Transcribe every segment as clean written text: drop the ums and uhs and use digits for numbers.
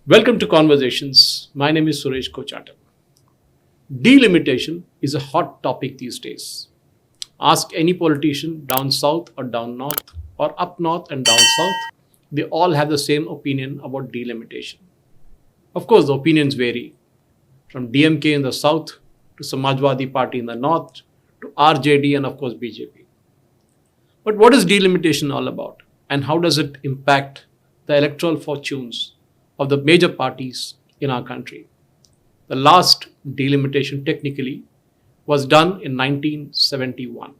Welcome to Conversations. My name is Suresh Kochattil. Delimitation is a hot topic these days. Ask any politician down south or down north or up north and down south, they all have the same opinion about delimitation. Of course, the opinions vary from DMK in the south to Samajwadi Party in the north to RJD and of course BJP. But what is delimitation all about and how does it impact the electoral fortunes of the major parties in our country? The last delimitation technically was done in 1971.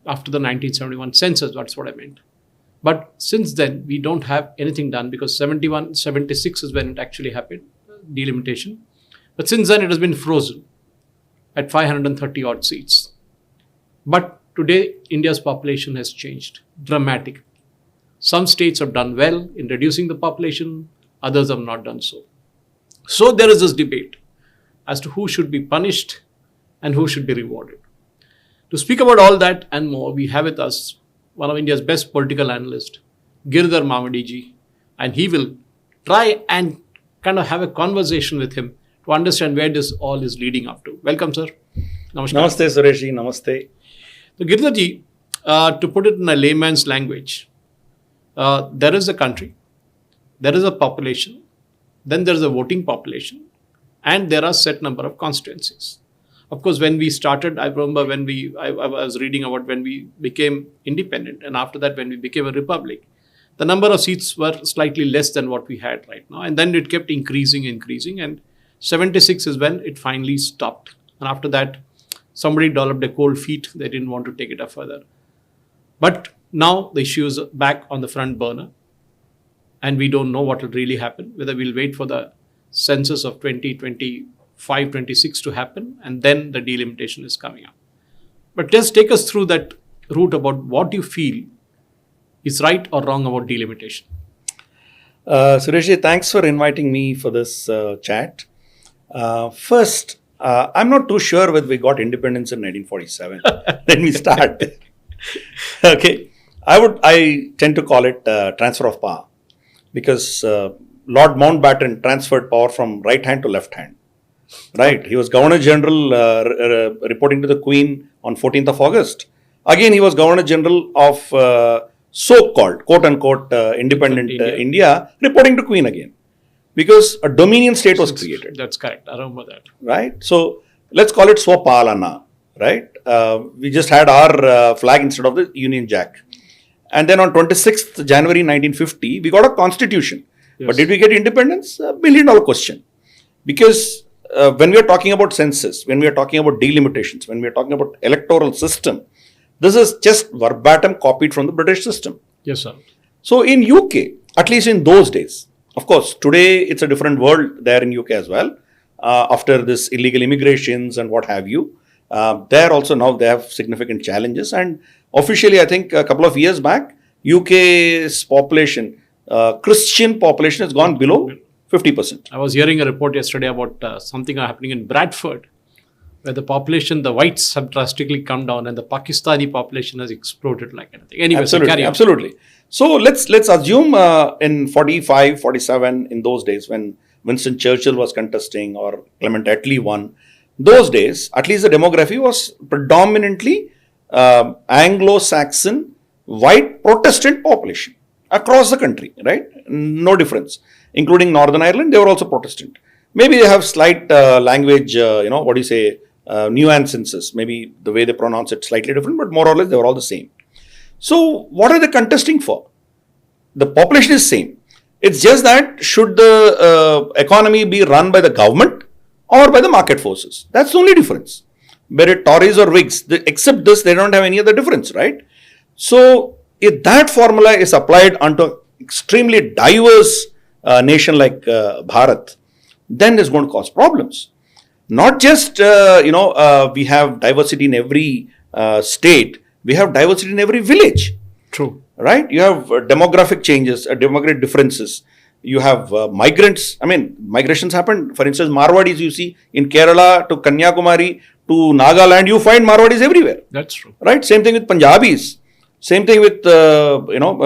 After the 1971 census, that's what I meant. But since then, we don't have anything done because 76 is when it actually happened, delimitation. But since then, it has been frozen at 530 odd seats. But today, India's population has changed dramatically. Some states have done well in reducing the population, others have not done so. So there is this debate as to who should be punished and who should be rewarded. To speak about all that and more, we have with us one of India's best political analysts, Giridhar Mamidi ji, and he will try and kind of have a conversation with him to understand where this all is leading up to. Welcome, sir. Namaskar. Namaste, Suresh ji. Namaste. So, Giridhar ji, to put it in a layman's language, there is a country, there is a population, then there is a voting population, and there are set number of constituencies. Of course, when we started, I remember when I was reading about when we became independent, and after that, when we became a republic, the number of seats were slightly less than what we had right now, and then it kept increasing, and 76 is when it finally stopped. And after that, somebody developed a cold feet; they didn't want to take it up further. But now the issue is back on the front burner, and we don't know what will really happen, whether we'll wait for the census of 2025-26 to happen, and then the delimitation is coming up. But just take us through that route about what you feel is right or wrong about delimitation. Suresh, thanks for inviting me for this chat. First, I'm not too sure whether we got independence in 1947. Let me start. Okay. I tend to call it transfer of power because Lord Mountbatten transferred power from right hand to left hand. Right. He was Governor General reporting to the Queen on 14th of August. Again, he was Governor General of so-called, quote-unquote, independent India, reporting to Queen again. Because a dominion state was created. That's correct. I remember that. Right. So, let's call it Swapalana. Right. We just had our flag instead of the Union Jack. And then on 26th January 1950, we got a constitution. Yes. But did we get independence? $1 billion question. Because when we are talking about census, when we are talking about delimitations, when we are talking about electoral system, this is just verbatim copied from the British system. Yes, sir. So in UK, at least in those days, of course, today it's a different world there in UK as well. After this illegal immigrations and what have you. There also now they have significant challenges, and officially I think a couple of years back UK's population, Christian population has gone below 50%. I was hearing a report yesterday about something happening in Bradford where the population, the whites have drastically come down and the Pakistani population has exploded like anything. Anyway, absolutely. So let's assume in 45, 47 in those days when Winston Churchill was contesting or Clement Attlee won. Those days, at least the demography was predominantly Anglo-Saxon, white Protestant population across the country, right? No difference. Including Northern Ireland, they were also Protestant. Maybe they have slight language, nuances. Maybe the way they pronounce it slightly different, but more or less they were all the same. So, what are they contesting for? The population is same. It's just that should the economy be run by the government or by the market forces. That's the only difference. Whether Tories or Whigs, except this, they don't have any other difference, right? So, if that formula is applied onto an extremely diverse nation like Bharat, then it's going to cause problems. Not just, we have diversity in every state, we have diversity in every village. True. Right? You have demographic changes, demographic differences. You have migrants. I mean, migrations happen. For instance, Marwadis you see in Kerala to Kanyakumari to Nagaland, you find Marwadis everywhere. That's true. Right? Same thing with Punjabis. Same thing with,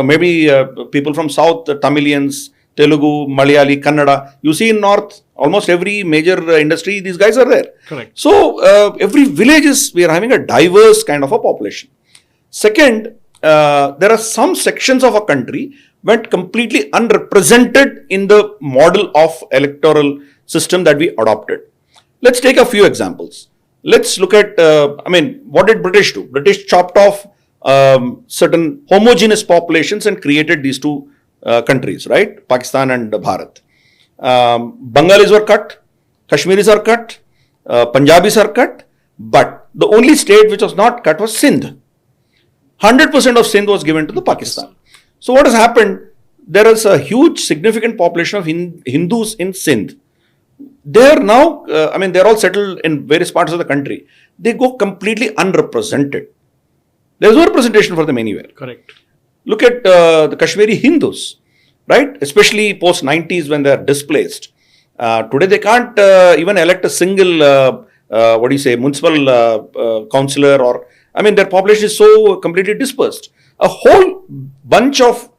maybe people from South, Tamilians, Telugu, Malayali, Kannada. You see in North, almost every major industry, these guys are there. Correct. So every village we are having a diverse kind of a population. Second, there are some sections of a country went completely unrepresented in the model of electoral system that we adopted. Let's take a few examples. Let's look at, what did British do? British chopped off certain homogeneous populations and created these two countries, right? Pakistan and Bharat. Bengalis were cut, Kashmiris are cut, Punjabis are cut, but the only state which was not cut was Sindh. 100% of Sindh was given to the Pakistan. So what has happened? There is a huge significant population of Hindus in Sindh. They are now, they're all settled in various parts of the country. They go completely unrepresented. There's no representation for them anywhere. Correct. Look at the Kashmiri Hindus, right? Especially post 90s when they're displaced. Today they can't even elect a single, municipal councillor or, their population is so completely dispersed. A whole bunch of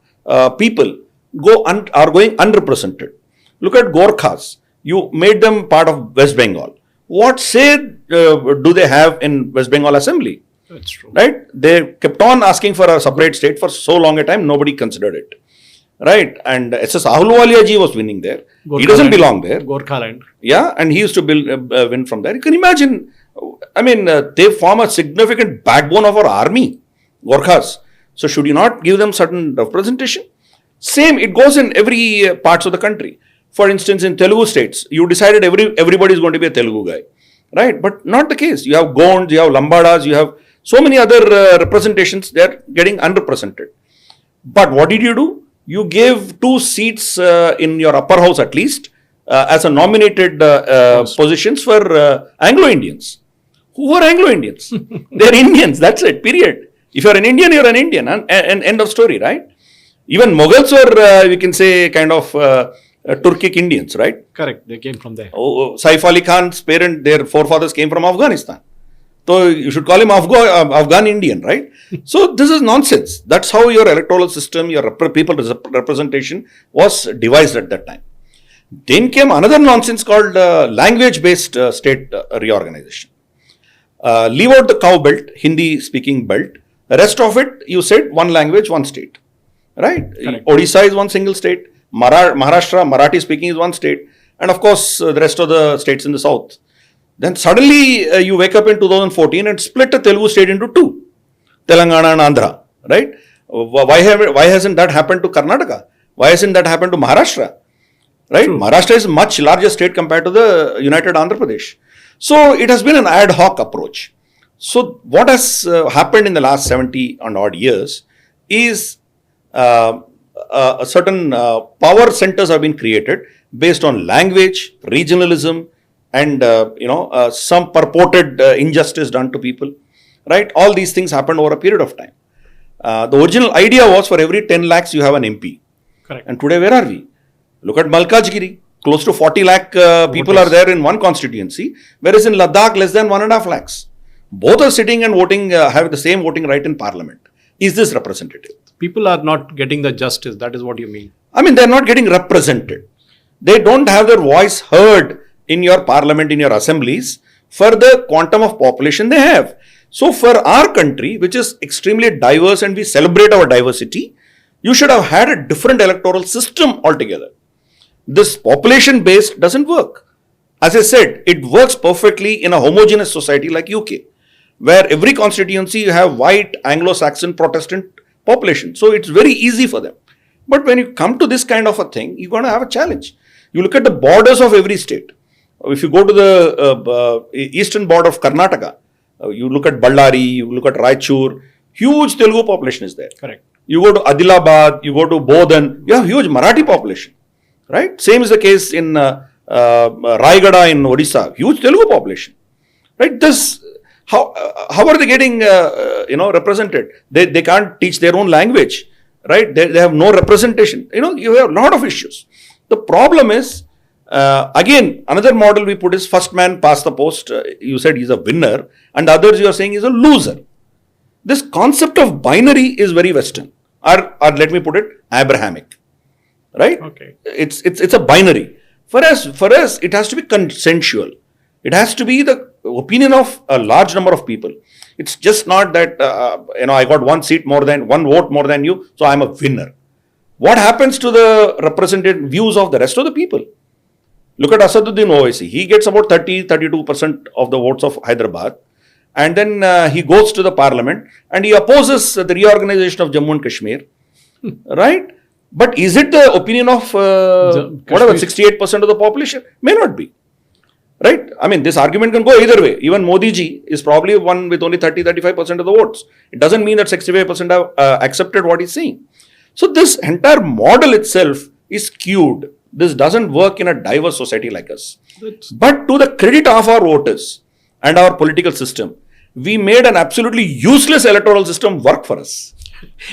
people are going unrepresented. Look at Gorkhas. You made them part of West Bengal. What say do they have in West Bengal Assembly? That's true. Right? They kept on asking for a separate state for so long a time, nobody considered it. Right? And SS Ahluwalia ji was winning there. He doesn't belong there. Gorkhaland. Yeah, and he used to win from there. You can imagine, they form a significant backbone of our army, Gorkhas. So should you not give them certain representation? Same, it goes in every parts of the country. For instance, in Telugu states, you decided everybody is going to be a Telugu guy, right? But not the case. You have Gonds, you have Lambadas, you have so many other representations. They are getting unrepresented. But what did you do? You gave 2 seats in your upper house at least as a nominated positions for Anglo-Indians. Who are Anglo-Indians? They are Indians. That's it. Period. If you are an Indian, you are an Indian. And end of story, right? Even Mughals were, we can say, kind of Turkic Indians, right? Correct. They came from there. Saif Ali Khan's their forefathers came from Afghanistan. So you should call him Afghan Indian, right? So this is nonsense. That's how your electoral system, your people representation was devised at that time. Then came another nonsense called language-based state reorganization. Leave out the cow belt, Hindi-speaking belt. The rest of it, you said one language, one state, right? Correct. Odisha is one single state. Maharashtra, Marathi-speaking is one state. And of course, the rest of the states in the south. Then suddenly you wake up in 2014 and split a Telugu state into 2, Telangana and Andhra, right? Why hasn't that happened to Karnataka? Why hasn't that happened to Maharashtra? Right? True. Maharashtra is a much larger state compared to the United Andhra Pradesh. So it has been an ad hoc approach. So what has happened in the last 70 and odd years is a certain power centers have been created based on language, regionalism, and some purported injustice done to people, right? All these things happened over a period of time. The original idea was for every 10 lakhs you have an MP. Correct. And today where are we? Look at Malkajgiri. Close to 40 lakh people are there in one constituency, whereas in Ladakh less than 1.5 lakhs. Both are sitting and voting, have the same voting right in parliament. Is this representative? People are not getting the justice. That is what you mean. They're not getting represented. They don't have their voice heard in your parliament, in your assemblies, for the quantum of population they have. So for our country, which is extremely diverse and we celebrate our diversity, you should have had a different electoral system altogether. This population based doesn't work. As I said, it works perfectly in a homogeneous society like UK, where every constituency you have white, Anglo-Saxon, Protestant population. So it's very easy for them. But when you come to this kind of a thing, you're going to have a challenge. You look at the borders of every state. If you go to the eastern border of Karnataka, you look at Ballari, you look at Raichur, huge Telugu population is there. Correct. You go to Adilabad, you go to Bodhan, you have huge Marathi population, right? Same is the case in Raigada in Odisha, huge Telugu population, right? How are they getting represented? They can't teach their own language, right? They have no representation. You have a lot of issues. The problem is, again, another model we put is first man past the post. You said he's a winner, and others you are saying he's a loser. This concept of binary is very Western, or let me put it, Abrahamic. right? Okay. It's a binary. For us, it has to be consensual. It has to be the opinion of a large number of people. It's just not that I got one vote more than you, so I'm a winner. What happens to the represented views of the rest of the people? Look at Asaduddin Owaisi. He gets about 32% of the votes of Hyderabad. And then he goes to the parliament and he opposes the reorganization of Jammu and Kashmir. Right? But is it the opinion of 68% of the population? May not be. Right? I mean, this argument can go either way. Even Modi ji is probably one with only 35% of the votes. It doesn't mean that 65% have accepted what he's saying. So this entire model itself is skewed. This doesn't work in a diverse society like us. But to the credit of our voters and our political system, we made an absolutely useless electoral system work for us.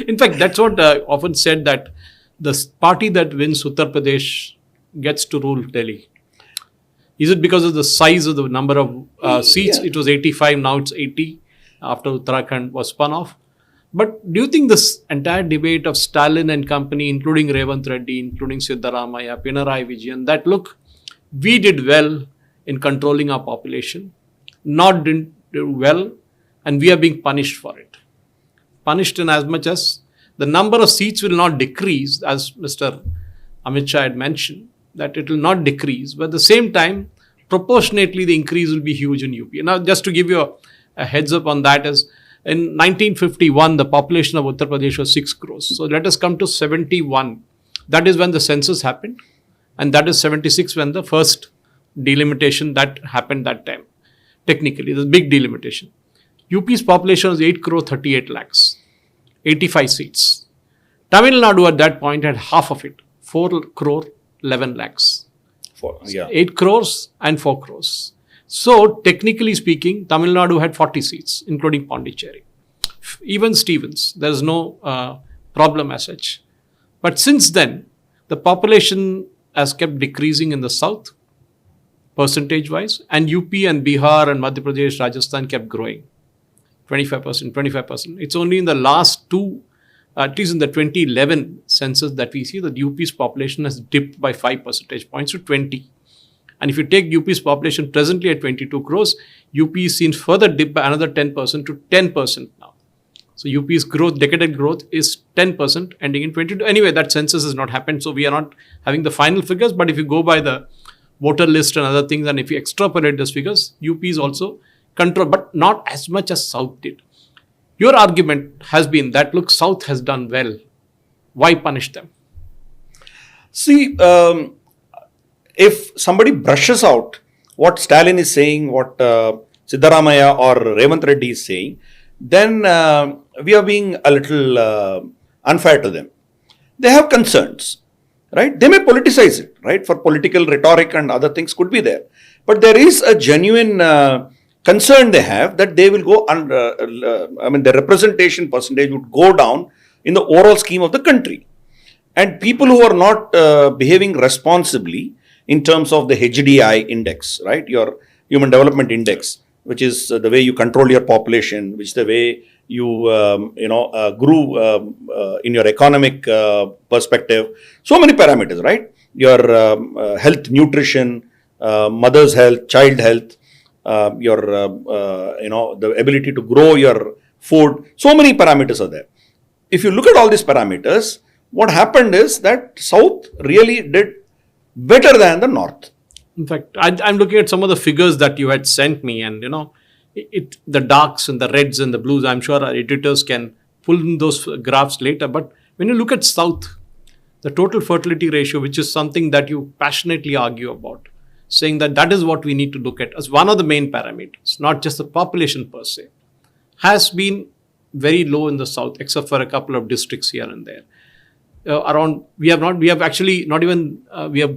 In fact, that's what often said, that the party that wins Uttar Pradesh gets to rule Delhi. Is it because of the size of the number of seats? Yeah. It was 85, now it's 80 after Uttarakhand was spun off. But do you think this entire debate of Stalin and company, including Revant Reddy, including Siddaramaiah, Pinarayi Vijayan, that look, we did well in controlling our population, not didn't do well, and we are being punished for it. Punished in as much as the number of seats will not decrease, as Mr. Amit Shah had mentioned, that it will not decrease, but at the same time, proportionately the increase will be huge in UP. Now, just to give you a heads up on that is, in 1951, the population of Uttar Pradesh was 6 crores. So let us come to 71. That is when the census happened. And that is 76 when the first delimitation that happened that time. Technically, there's a big delimitation. UP's population was 8 crore 38 lakhs, 85 seats. Tamil Nadu at that point had half of it, 4 crore 11 lakhs. 8 crores and 4 crores. So, technically speaking, Tamil Nadu had 40 seats, including Pondicherry. Even Stevens, there is no problem as such. But since then, the population has kept decreasing in the south, percentage-wise, and UP and Bihar and Madhya Pradesh, Rajasthan kept growing. 25%, 25%. It's only in the last two, at least in the 2011 census, that we see that UP's population has dipped by 5 percentage points to 20. And if you take UP's population presently at 22 crores, UP is seen further dip by another 10% to 10% now. So UP's growth, decadal growth is 10% ending in 22. Anyway, that census has not happened. So we are not having the final figures. But if you go by the voter list and other things, and if you extrapolate those figures, UP is also controlled, but not as much as South did. Your argument has been that, look, South has done well. Why punish them? See, if somebody brushes out what Stalin is saying, what Siddaramaiah or Revant Reddy is saying, then we are being a little unfair to them. They have concerns, right? They may politicize it, right? For political rhetoric and other things could be there. But there is a genuine concern they have that they will go under, the representation percentage would go down in the overall scheme of the country. And people who are not behaving responsibly in terms of the HDI index, right? Your Human Development Index, which is the way you control your population, which is the way you, grew in your economic perspective. So many parameters, right? Your health, nutrition, mother's health, child health, the ability to grow your food. So many parameters are there. If you look at all these parameters, what happened is that South really did better than the North. In fact, I'm looking at some of the figures that you had sent me, and the darks and the reds and the blues. I'm sure our editors can pull in those graphs later. But when you look at South, the total fertility ratio, which is something that you passionately argue about, saying that that is what we need to look at as one of the main parameters, not just the population per se, has been very low in the South, except for a couple of districts here and there. We have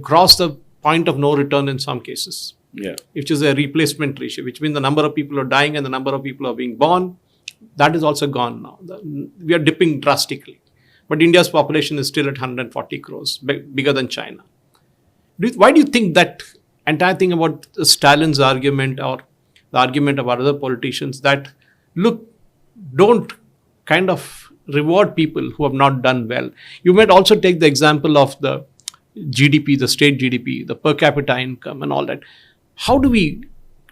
crossed the point of no return in some cases. Yeah. Which is a replacement ratio, which means the number of people are dying and the number of people are being born. That is also gone now. We are dipping drastically. But India's population is still at 140 crores, bigger than China. Why do you think that entire thing about Stalin's argument or the argument of other politicians that, look, don't kind of reward people who have not done well? You might also take the example of the GDP, the state GDP, the per capita income and all that. How do we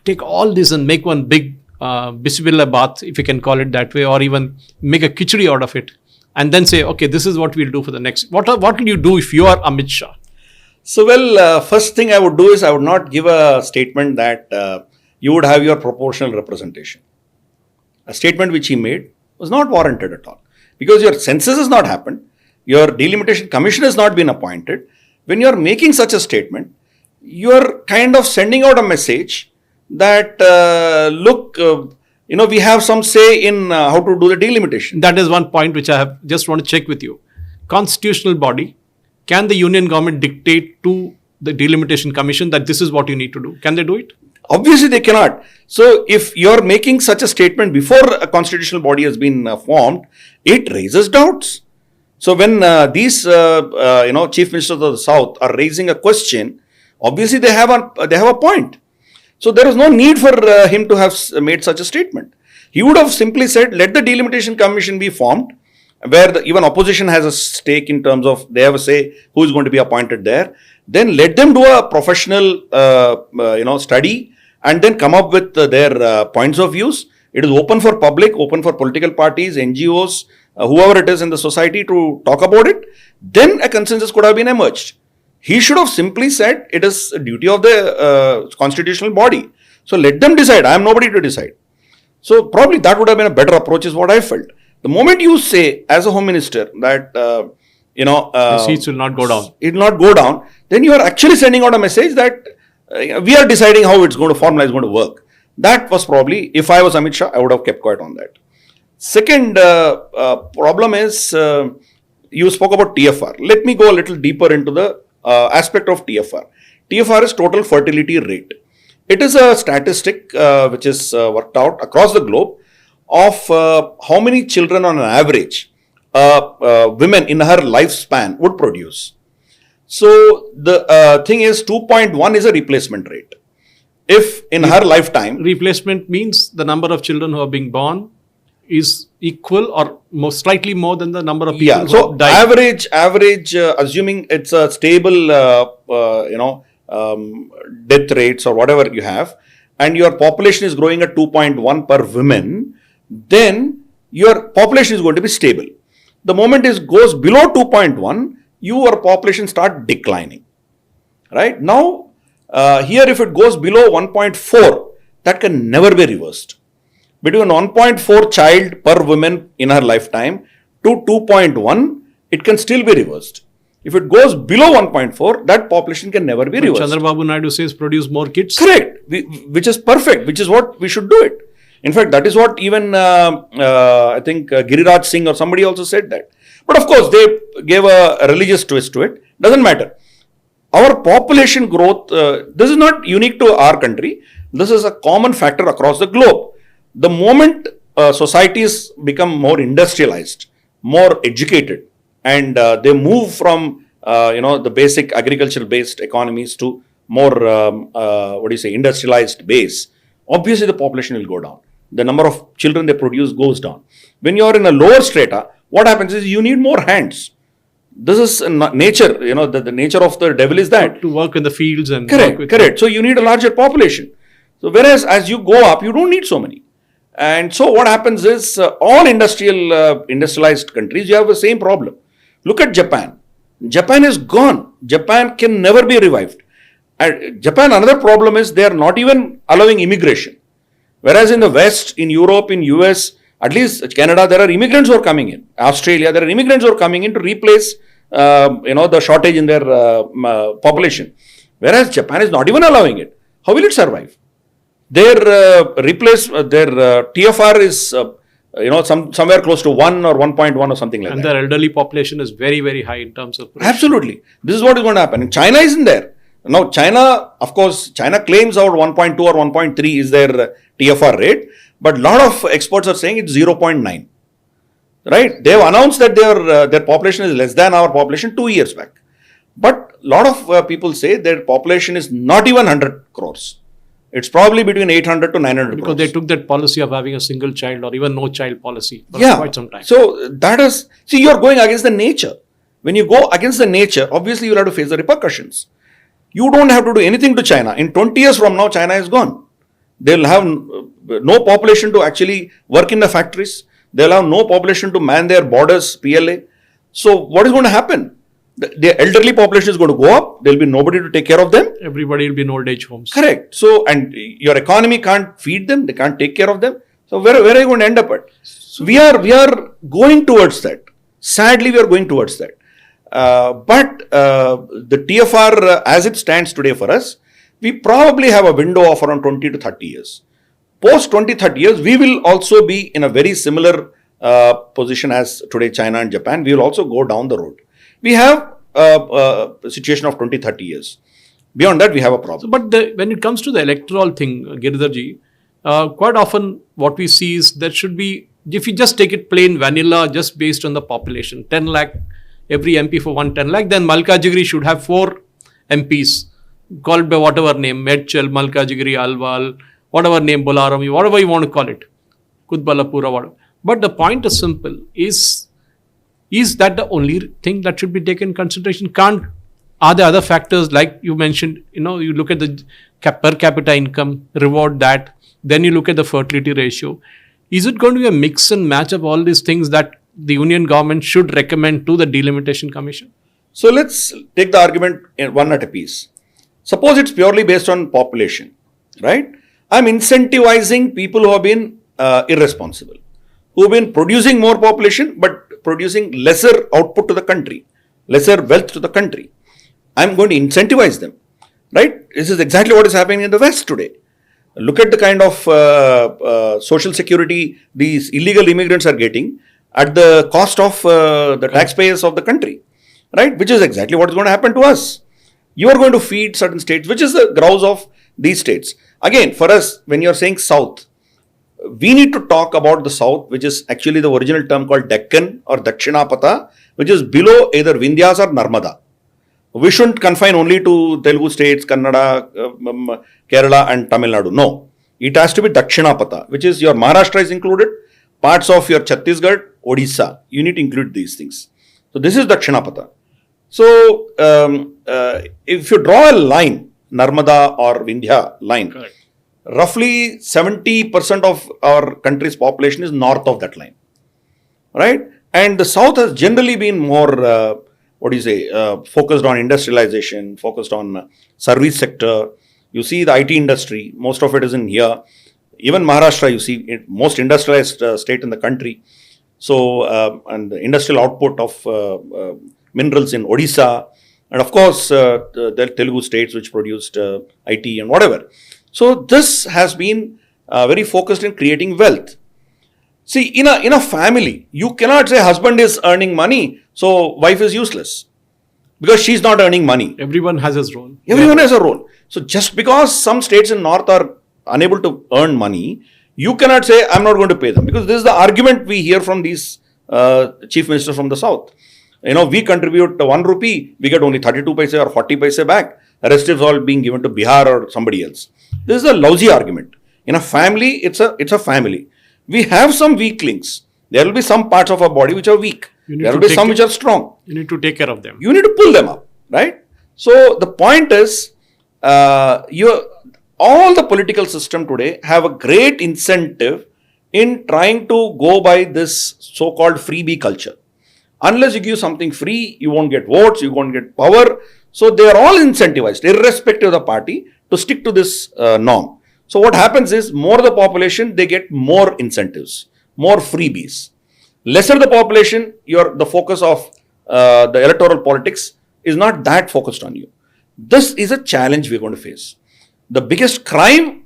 take all this and make one big bismillah bath, if you can call it that way, or even make a khichdi out of it, and then say, okay, this is what we'll do for the next. What will you do if you are Amit Shah? So, first thing I would do is I would not give a statement that you would have your proportional representation. A statement which he made was not warranted at all, because your census has not happened, your delimitation commission has not been appointed. When you are making such a statement, you are kind of sending out a message that look, we have some say in how to do the delimitation. That is one point which I have just want to check with you. Constitutional body, can the union government dictate to the delimitation commission that this is what you need to do? Can they do it? Obviously, they cannot. So, if you are making such a statement before a constitutional body has been formed, it raises doubts. So, when these chief ministers of the South are raising a question, obviously they have a point. So, there is no need for him to have made such a statement. He would have simply said, let the delimitation commission be formed, where even opposition has a stake in terms of they have a say who is going to be appointed there. Then let them do a professional study and then come up with their points of views. It is open for public, open for political parties, NGOs, whoever it is in the society to talk about it. Then a consensus could have been emerged. He should have simply said it is a duty of the constitutional body. So let them decide. I am nobody to decide. So probably that would have been a better approach is what I felt. The moment you say as a home minister that the seats will not go down. It will not go down. Then you are actually sending out a message that we are deciding how it's going to formula is going to work. That was probably, if I was Amit Shah, I would have kept quiet on that. Second problem is you spoke about TFR. Let me go a little deeper into the aspect of TFR. TFR is total fertility rate. It is a statistic which is worked out across the globe of how many children on an average women in her lifespan would produce. So the thing is 2.1 is a replacement rate. If in her lifetime... Replacement means the number of children who are being born is equal or slightly more than the number of people who have died. Average, assuming it's a stable, death rates or whatever you have, and your population is growing at 2.1 per women, then your population is going to be stable. The moment it goes below 2.1, your population start declining. Right? Now, here if it goes below 1.4, that can never be reversed. Between 1.4 child per woman in her lifetime to 2.1, it can still be reversed. If it goes below 1.4, that population can never be reversed. Chandrababu Naidu says produce more kids. Correct, which is perfect, which is what we should do it. In fact, that is what even I think Giridhar Singh or somebody also said that. But of course, they gave a religious twist to it. Doesn't matter. Our population growth, this is not unique to our country. This is a common factor across the globe. The moment societies become more industrialized, more educated, and they move from the basic agricultural based economies to more industrialized base, obviously the population will go down. The number of children they produce goes down. When you are in a lower strata, what happens is you need more hands. This is nature, the nature of the devil is that. To work in the fields and correct. So you need a larger population. So whereas as you go up, you don't need so many. And so what happens is all industrialized countries, you have the same problem. Look at Japan. Japan is gone. Japan can never be revived. Japan, another problem is they are not even allowing immigration. Whereas in the West, in Europe, in US, at least Canada, there are immigrants who are coming in. Australia, there are immigrants who are coming in to replace, the shortage in their population. Whereas Japan is not even allowing it. How will it survive? Their TFR is, somewhere close to 1 or 1.1 or something like that. And their elderly population is very, very high in terms of... Absolutely. This is what is going to happen. And China isn't there. Now, China, of course, China claims our 1.2 or 1.3 is their TFR rate. But a lot of experts are saying it's 0.9. Right? They have announced that their population is less than our population 2 years back. But a lot of people say their population is not even 100 crores. It's probably between 800 to 900 because they took that policy of having a single child or even no child policy for quite some time. So that is, see, you're going against the nature. When you go against the nature, obviously you'll have to face the repercussions. You don't have to do anything to China. In 20 years from now, China is gone. They'll have no population to actually work in the factories. They'll have no population to man their borders, PLA. So what is going to happen? The elderly population is going to go up. There'll be nobody to take care of them. Everybody will be in old age homes. Correct. So, and your economy can't feed them. They can't take care of them. So where are you going to end up at? So we are going towards that. Sadly, we are going towards that. But the TFR as it stands today for us, we probably have a window of around 20 to 30 years. Post 20, 30 years, we will also be in a very similar position as today China and Japan. We will also go down the road. We have a situation of 20, 30 years. Beyond that, we have a problem. But when it comes to the electoral thing, Giridharji, quite often what we see is there should be, if you just take it plain vanilla, just based on the population, 10 lakh, every MP for 10 lakh, then Malkajgiri should have 4 MPs called by whatever name, Medchal, Malkajgiri, Alwal, whatever name, Bolarami, whatever you want to call it, Kudbalapura, whatever. But the point is simple, is that the only thing that should be taken into consideration? Are there other factors like you mentioned, you look at the per capita income, reward that, then you look at the fertility ratio. Is it going to be a mix and match of all these things that the union government should recommend to the Delimitation Commission? So let's take the argument one at a piece. Suppose it's purely based on population, right? I'm incentivizing people who have been irresponsible, who have been producing more population but producing lesser output to the country, lesser wealth to the country. I'm going to incentivize them, right? This is exactly what is happening in the West today. Look at the kind of social security these illegal immigrants are getting at the cost of the taxpayers of the country, right? Which is exactly what is going to happen to us. You are going to feed certain states, which is the grouse of these states. Again, for us, when you're saying South, we need to talk about the South, which is actually the original term called Deccan or Dakshinapata, which is below either Vindhyas or Narmada. We shouldn't confine only to Telugu states, Kannada, Kerala and Tamil Nadu. No. It has to be Dakshinapata, which is your Maharashtra is included, parts of your Chhattisgarh, Odisha. You need to include these things. So this is Dakshinapata. So if you draw a line, Narmada or Vindhya line, correct, roughly 70% of our country's population is north of that line, right? And the South has generally been more, focused on industrialization, focused on service sector. You see the IT industry, most of it is in here. Even Maharashtra, you see most industrialized state in the country. So, and the industrial output of minerals in Odisha, and of course, the Telugu states which produced IT and whatever. So this has been very focused in creating wealth. See, in a family, you cannot say husband is earning money, so wife is useless because she's not earning money. Everyone has his role. Everyone has a role. So just because some states in North are unable to earn money, you cannot say I'm not going to pay them, because this is the argument we hear from these chief ministers from the South. We contribute 1 rupee, we get only 32 paise or 40 paise back. The rest is all being given to Bihar or somebody else. This is a lousy argument. In a family, it's a family. We have some weak links. There will be some parts of our body which are weak. There will be some which are strong. You need to take care of them. You need to pull them up, right? So the point is, all the political system today have a great incentive in trying to go by this so-called freebie culture. Unless you give something free, you won't get votes, you won't get power. So they are all incentivized, irrespective of the party, to stick to this norm. So what happens is, more the population, they get more incentives, more freebies. Lesser the population, the focus of the electoral politics is not that focused on you. This is a challenge we're going to face. The biggest crime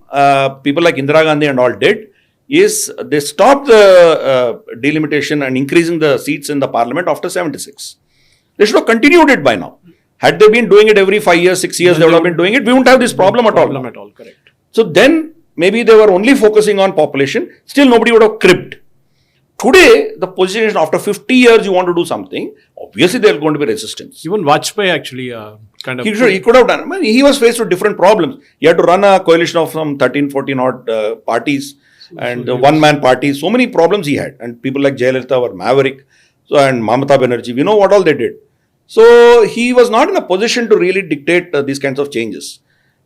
people like Indira Gandhi and all did is they stopped the delimitation and increasing the seats in the parliament after 76. They should have continued it by now. Had they been doing it every 5 years, 6 years, they would have been doing it. We wouldn't have this problem at all. Correct. So then maybe they were only focusing on population. Still nobody would have cribbed. Today, the position is after 50 years you want to do something, obviously there is going to be resistance. Even Vajpayee actually kind of... He could have done. He was faced with different problems. He had to run a coalition of some 13, 14 odd parties and one-man parties. So many problems he had. And people like Jayalalitha were maverick. And Mamata Banerjee, we know what all they did. So he was not in a position to really dictate these kinds of changes.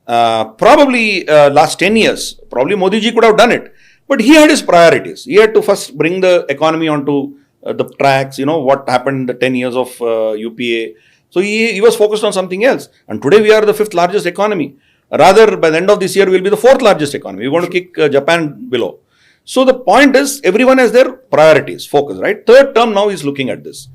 Probably last 10 years, probably Modi ji could have done it. But he had his priorities. He had to first bring the economy onto the tracks, what happened in the 10 years of UPA. So he was focused on something else. And today we are the 5th largest economy. Rather, by the end of this year, we will be the 4th largest economy. We're going to kick Japan below. So the point is, everyone has their priorities, focus, right? Third term now is looking at this.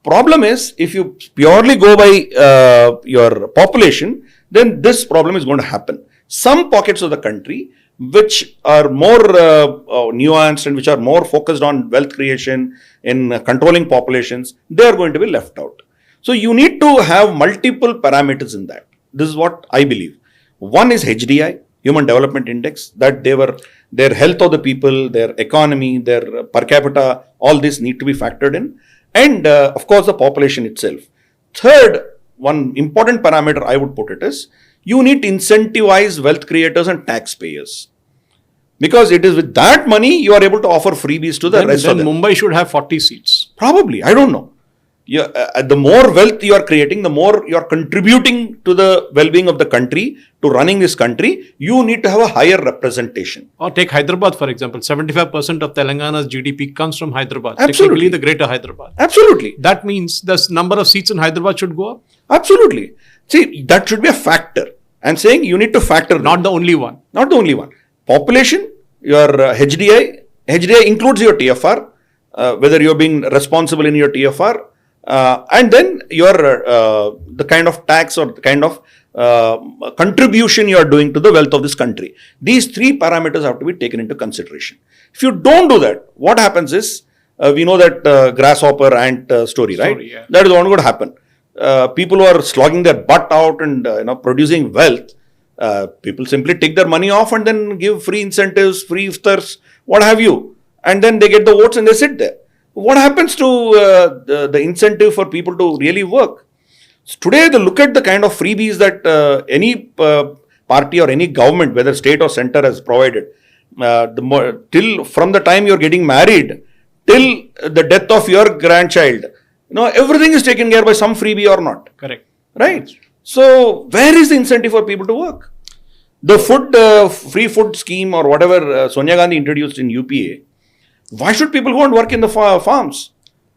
Problem is, if you purely go by your population, then this problem is going to happen. Some pockets of the country which are more nuanced and which are more focused on wealth creation in controlling populations, they are going to be left out. So you need to have multiple parameters in that. This is what I believe. One is HDI, Human Development Index, that their health of the people, their economy, their per capita, all this need to be factored in. And of course, the population itself. Third, one important parameter I would put it is, you need to incentivize wealth creators and taxpayers. Because it is with that money, you are able to offer freebies to the rest of them. Then Mumbai should have 40 seats. Probably, I don't know. The more wealth you are creating, the more you are contributing to the well-being of the country, to running this country, you need to have a higher representation. Or take Hyderabad, for example. 75% of Telangana's GDP comes from Hyderabad. Absolutely. Technically the greater Hyderabad. Absolutely. That means the number of seats in Hyderabad should go up. Absolutely. See, that should be a factor. I'm saying you need to factor. Not the only one. Not the only one. Population, your HDI includes your TFR, whether you're being responsible in your TFR, and then your the kind of tax or the kind of contribution you are doing to the wealth of this country. These three parameters have to be taken into consideration. If you don't do that, what happens is, we know that grasshopper ant story, right? Yeah. That is what would happen. People who are slogging their butt out and producing wealth, people simply take their money off and then give free incentives, free iftars, what have you, and then they get the votes and they sit there. What happens to the incentive for people to really work? So today, look at the kind of freebies that any party or any government, whether state or center, has provided. Till from the time you're getting married till the death of your grandchild, everything is taken care by some freebie or not. Correct. Right? So, where is the incentive for people to work? The free food scheme or whatever Sonia Gandhi introduced in UPA, why should people go and work in the farms?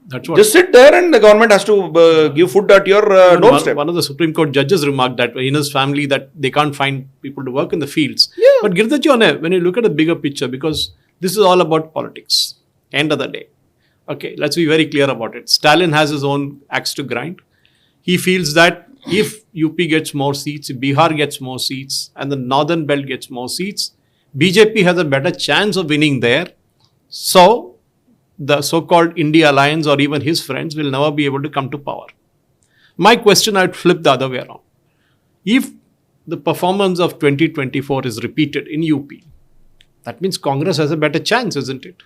That's what. Just sit there and the government has to give food at your doorstep. One of the Supreme Court judges remarked that in his family that they can't find people to work in the fields. Yeah. But Giridhar, when you look at the bigger picture, because this is all about politics, end of the day. Okay, let's be very clear about it. Stalin has his own axe to grind. He feels that if UP gets more seats, if Bihar gets more seats, and the northern belt gets more seats, BJP has a better chance of winning there. So, the so-called India Alliance or even his friends will never be able to come to power. My question, I would flip the other way around. If the performance of 2024 is repeated in UP, that means Congress has a better chance, isn't it?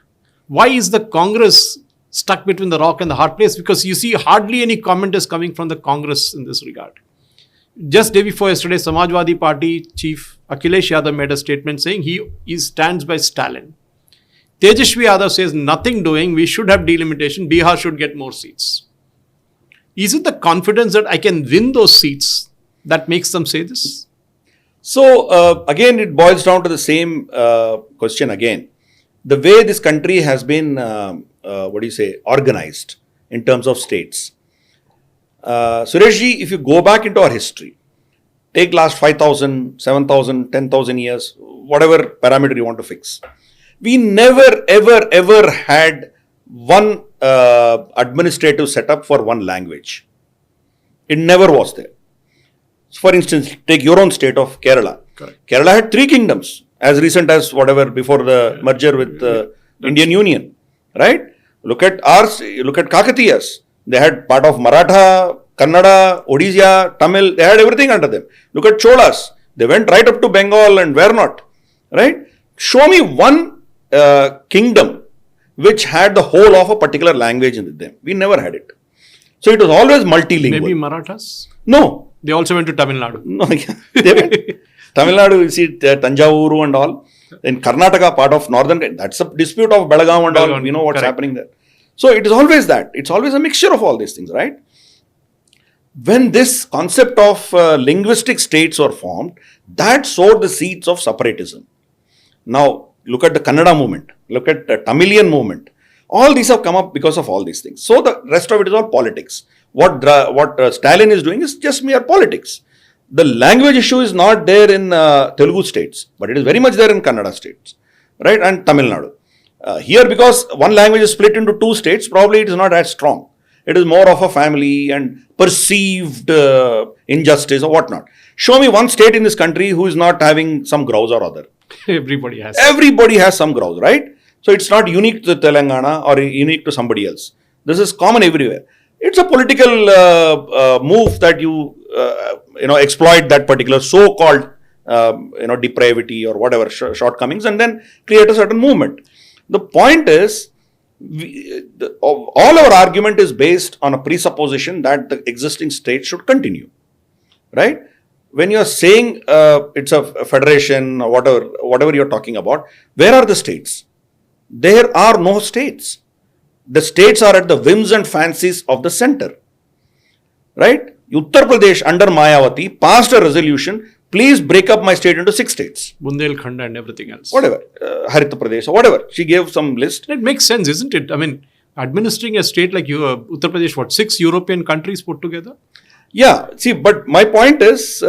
Why is the Congress stuck between the rock and the hard place? Because you see hardly any comment is coming from the Congress in this regard. Just day before yesterday, Samajwadi Party chief Akhilesh Yadav made a statement saying he stands by Stalin. Tejashwi Yadav says nothing doing, we should have delimitation, Bihar should get more seats. Is it the confidence that I can win those seats that makes them say this? So, again, it boils down to the same question again. The way this country has been, organized in terms of states. Sureshji, if you go back into our history, take last 5,000, 7,000, 10,000 years, whatever parameter you want to fix. We never, ever had one administrative setup for one language. It never was there. For instance, take your own state of Kerala. Correct. Kerala had 3 kingdoms, as recent as whatever before the merger with the Indian Union, right? Look at ours, look at Kakatiyas. They had part of Maratha, Kannada, Odisha, Tamil, they had everything under them. Look at Cholas. They went right up to Bengal and where not, right? Show me one kingdom which had the whole of a particular language in them. We never had it. So it was always multilingual. Maybe Marathas? No. They also went to Tamil Nadu. No, they went. Tamil Nadu, you see Tanjavuru and all. In Karnataka, part of northern, that's a dispute of Belagaum and all. We know what's happening there. So it is always that. It's always a mixture of all these things, right? when this concept of linguistic states were formed, that sowed the seeds of separatism. Now, look at the Kannada movement, look at the Tamilian movement. All these have come up because of all these things. So the rest of it is all politics. What Stalin is doing is just mere politics. The language issue is not there in Telugu states, but it is very much there in Kannada states, right, and Tamil Nadu. Here, because one language is split into two states, probably it is not as strong. It is more of a family and perceived injustice or whatnot. Show me one state in this country who is not having some grouse or other. Everybody has. Everybody has some grouse, right? So it's not unique to Telangana or unique to somebody else. This is common everywhere. It's a political move that you exploit that particular so-called depravity or whatever shortcomings and then create a certain movement. The point is, all our argument is based on a presupposition that the existing state should continue, right? When you are saying it's a federation or whatever you're talking about, where are the states? There are no states. The states are at the whims and fancies of the center, right? Uttar Pradesh under Mayawati passed a resolution, please break up my state into 6 states. Bundelkhand and everything else. Whatever, Harita Pradesh or whatever. She gave some list. It makes sense, isn't it? I mean, administering a state like Uttar Pradesh, 6 European countries put together? Yeah, see, but my point is,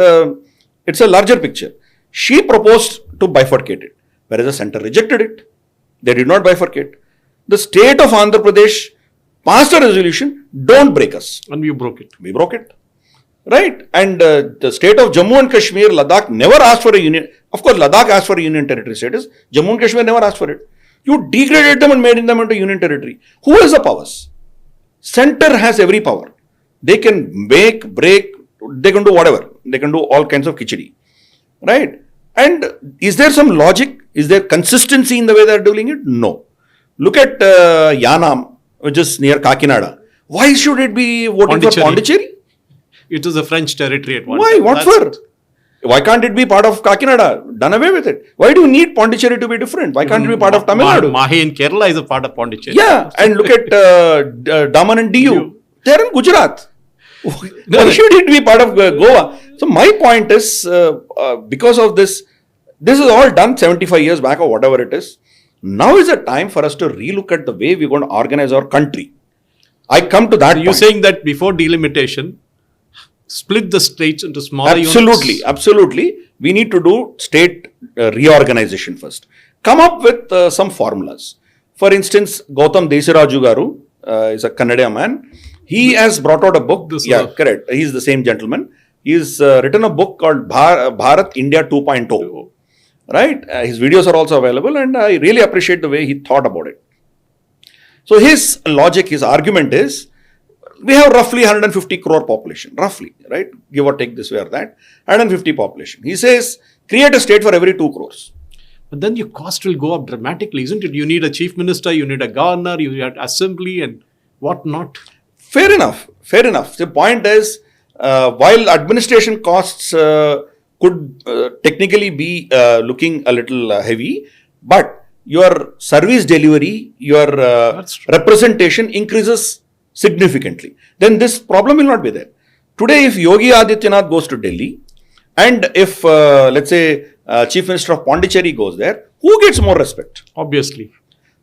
it's a larger picture. She proposed to bifurcate it, whereas the center rejected it. They did not bifurcate. The state of Andhra Pradesh passed a resolution, don't break us. And we broke it. We broke it. Right? And the state of Jammu and Kashmir, Ladakh never asked for a union. Of course, Ladakh asked for a union territory status. Jammu and Kashmir never asked for it. You degraded them and made them into union territory. Who has the powers? Center has every power. They can make, break, they can do whatever. They can do all kinds of khichdi. Right? And is there some logic? Is there consistency in the way they are doing it? No. Look at Yanam, which is near Kakinada. Why should it be voting for Pondicherry? It was a French territory at one time. Why? What for? Why can't it be part of Kakinada? Done away with it. Why do you need Pondicherry to be different? Why can't it be part of Tamil Nadu? Mahi in Kerala is a part of Pondicherry. Yeah, and look at Daman and Diu. They are in Gujarat. Why should it be part of Goa? So my point is, because of this is all done 75 years back or whatever it is. Now is the time for us to relook at the way we're going to organize our country. I come to that. You're saying that before delimitation, split the states into smaller units? Absolutely. We need to do state reorganization first. Come up with some formulas. For instance, Gautam Desiraju Garu is a Kannada man. He has brought out a book. Correct. He's the same gentleman. He's written a book called Bharat India 2.0. Right? His videos are also available and I really appreciate the way he thought about it. So his logic, his argument is, we have roughly 150 crore population, roughly, right? Give or take this way or that. 150 population. He says, create a state for every 2 crores. But then your cost will go up dramatically, isn't it? You need a chief minister, you need a governor, you need assembly and what not. Fair enough. The point is, while administration costs could technically be looking a little heavy, but your service delivery, your representation increases significantly. Then this problem will not be there. Today, if Yogi Adityanath goes to Delhi and if, let's say, Chief Minister of Pondicherry goes there, who gets more respect? Obviously.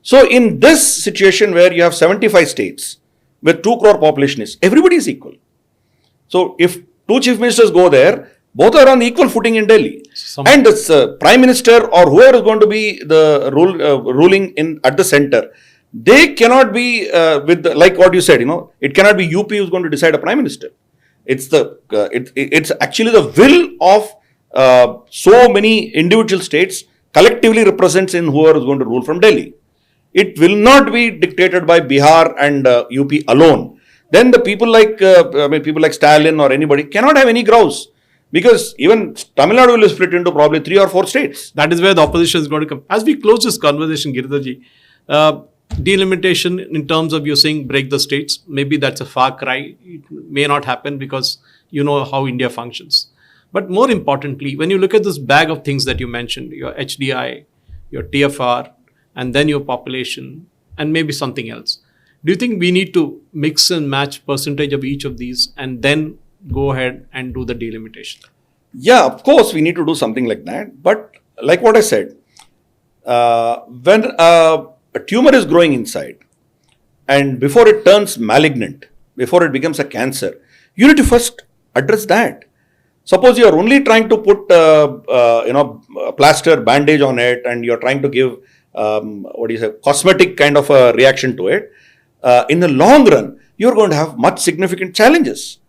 So in this situation where you have 75 states with 2 crore population, everybody is equal. So if 2 chief ministers go there, both are on equal footing in Delhi. And the prime minister or whoever is going to be the ruling at the center, they cannot be like what you said, it cannot be UP who's going to decide a prime minister. It's it's actually the will of so many individual states collectively represents in whoever is going to rule from Delhi. It will not be dictated by Bihar and UP alone. Then the people like Stalin or anybody cannot have any grouse. Because even Tamil Nadu will split into probably 3 or 4 states. That is where the opposition is going to come. As we close this conversation, Giridharji, delimitation in terms of you saying break the states, maybe that's a far cry. It may not happen because you know how India functions. But more importantly, when you look at this bag of things that you mentioned, your HDI, your TFR, and then your population, and maybe something else. Do you think we need to mix and match percentage of each of these and then go ahead and do the delimitation? Yeah, of course, we need to do something like that. But like what I said, when a tumor is growing inside and before it turns malignant, before it becomes a cancer, you need to first address that. Suppose you are only trying to put, a plaster bandage on it and you're trying to give, cosmetic kind of a reaction to it. In the long run, you're going to have much significant challenges.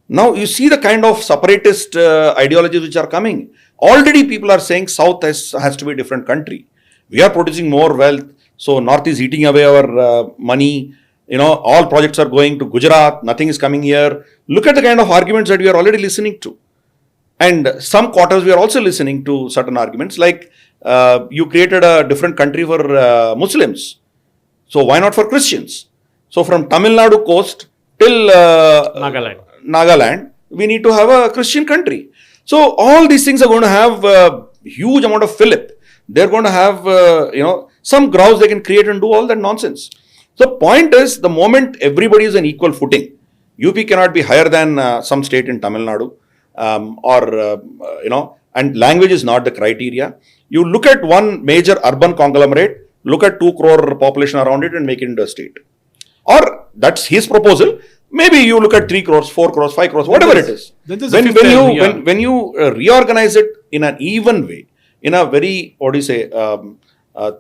Now, you see the kind of separatist ideologies which are coming. Already people are saying South has to be a different country. We are producing more wealth, so North is eating away our money. All projects are going to Gujarat, nothing is coming here. Look at the kind of arguments that we are already listening to. And some quarters we are also listening to certain arguments like you created a different country for Muslims. So why not for Christians? So from Tamil Nadu coast till Nagaland, we need to have a Christian country. So all these things are going to have a huge amount of fillip. They're going to have, some grouse they can create and do all that nonsense. So point is, the moment everybody is on equal footing, UP cannot be higher than some state in Tamil Nadu, and language is not the criteria. You look at one major urban conglomerate, look at 2 crore population around it and make it into a state. Or that's his proposal. Maybe you look at 3 crores, 4 crores, 5 crores, whatever it is. When you reorganize it in an even way, in a very,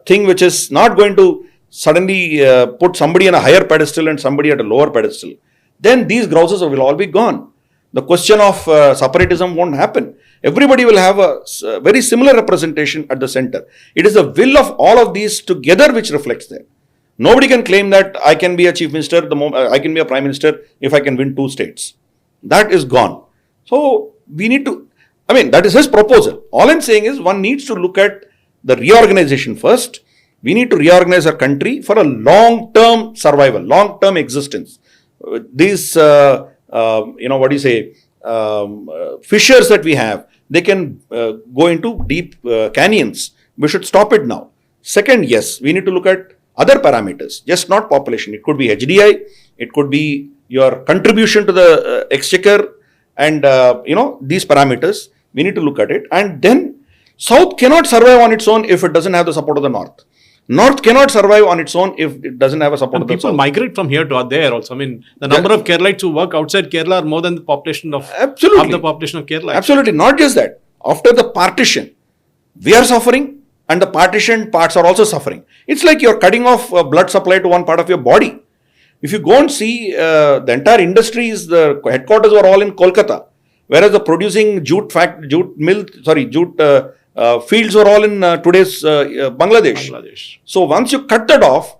thing which is not going to suddenly put somebody on a higher pedestal and somebody at a lower pedestal, then these grouses will all be gone. The question of separatism won't happen. Everybody will have a very similar representation at the center. It is the will of all of these together which reflects there. Nobody can claim that I can be a chief minister, I can be a prime minister if I can win 2 states. That is gone. So we need to, that is his proposal. All I'm saying is one needs to look at the reorganization first. We need to reorganize our country for a long-term survival, long-term existence. These, fissures that we have, they can go into deep canyons. We should stop it now. Second, yes, we need to look at other parameters, just not population. It could be HDI, it could be your contribution to the exchequer, and these parameters. We need to look at it. And then South cannot survive on its own if it doesn't have the support of the North. North cannot survive on its own if it doesn't have a support of the South. People migrate from here to there also. The number of Keralites who work outside Kerala are more than the population of half the population of Kerala. Absolutely. Not just that. After the partition, we are suffering and the partitioned parts are also suffering. It's like you're cutting off blood supply to one part of your body. If you go and see the entire industries, the headquarters were all in Kolkata, whereas the producing jute fields were all in today's Bangladesh. So once you cut that off,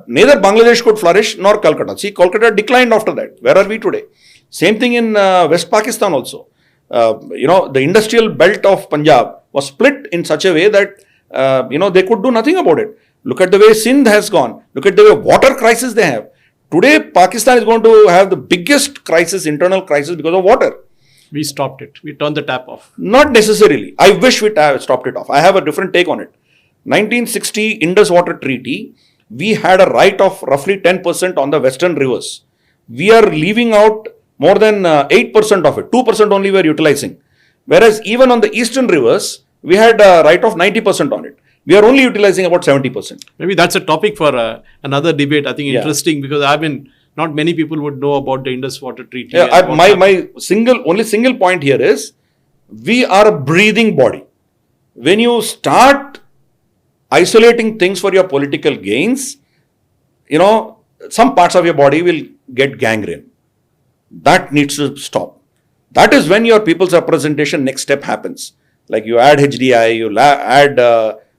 neither Bangladesh could flourish nor Calcutta. See, Kolkata declined after that. Where are we today? Same thing in West Pakistan also. The industrial belt of Punjab was split in such a way that, they could do nothing about it. Look at the way Sindh has gone. Look at the way water crisis they have. Today, Pakistan is going to have the biggest crisis, internal crisis because of water. We stopped it. We turned the tap off. Not necessarily. I wish we stopped it off. I have a different take on it. 1960 Indus Water Treaty, we had a right of roughly 10% on the western rivers. We are leaving out more than 8% of it. 2% only we are utilizing. Whereas even on the eastern rivers, we had a right of 90% on it. We are only utilizing about 70%. Maybe that's a topic for another debate. I think interesting because not many people would know about the Indus Water Treaty. My single point here is we are a breathing body. When you start isolating things for your political gains, some parts of your body will get gangrene. That needs to stop. That is when your people's representation next step happens. Like you add HDI, you add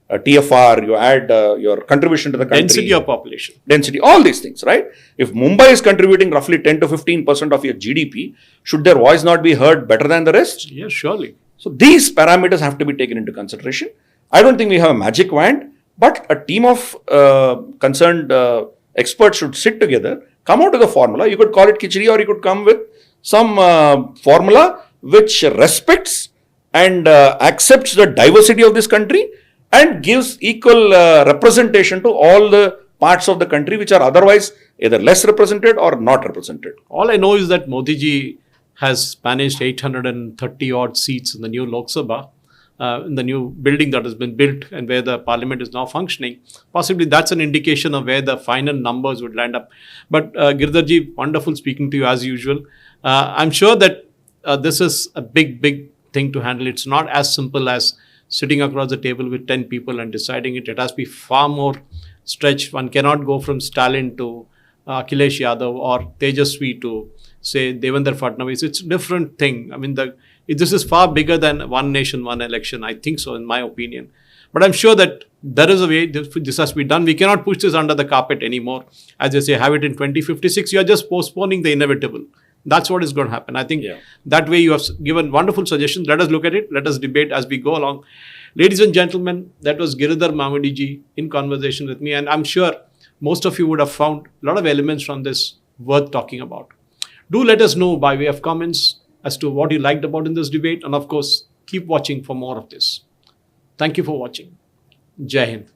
TFR, you add your contribution to the country. Density of population. Density, all these things, right? If Mumbai is contributing roughly 10 to 15% of your GDP, should their voice not be heard better than the rest? Yes, surely. So these parameters have to be taken into consideration. I don't think we have a magic wand, but a team of concerned experts should sit together, come out with a formula. You could call it khichdi or you could come with some formula which respects and accepts the diversity of this country and gives equal representation to all the parts of the country which are otherwise either less represented or not represented. All I know is that Modi ji has managed 830 odd seats in the new Lok Sabha, in the new building that has been built and where the parliament is now functioning. Possibly that's an indication of where the final numbers would land up. But Giridharji, wonderful speaking to you as usual. I'm sure that this is a big thing to handle. It's not as simple as sitting across the table with 10 people and deciding it. It has to be far more stretched. One cannot go from Stalin to Akhilesh Yadav or Tejaswi to, say, Devendra Fadnavis. It's a different thing. I mean, this is far bigger than one nation, one election. I think so, in my opinion. But I'm sure that there is a way this has to be done. We cannot push this under the carpet anymore. As they say, have it in 2056. You are just postponing the inevitable. That's what is going to happen. I think that way you have given wonderful suggestions. Let us look at it. Let us debate as we go along. Ladies and gentlemen, that was Giridhar Mamidi ji in conversation with me. And I'm sure most of you would have found a lot of elements from this worth talking about. Do let us know by way of comments as to what you liked about in this debate. And of course, keep watching for more of this. Thank you for watching. Jai Hind.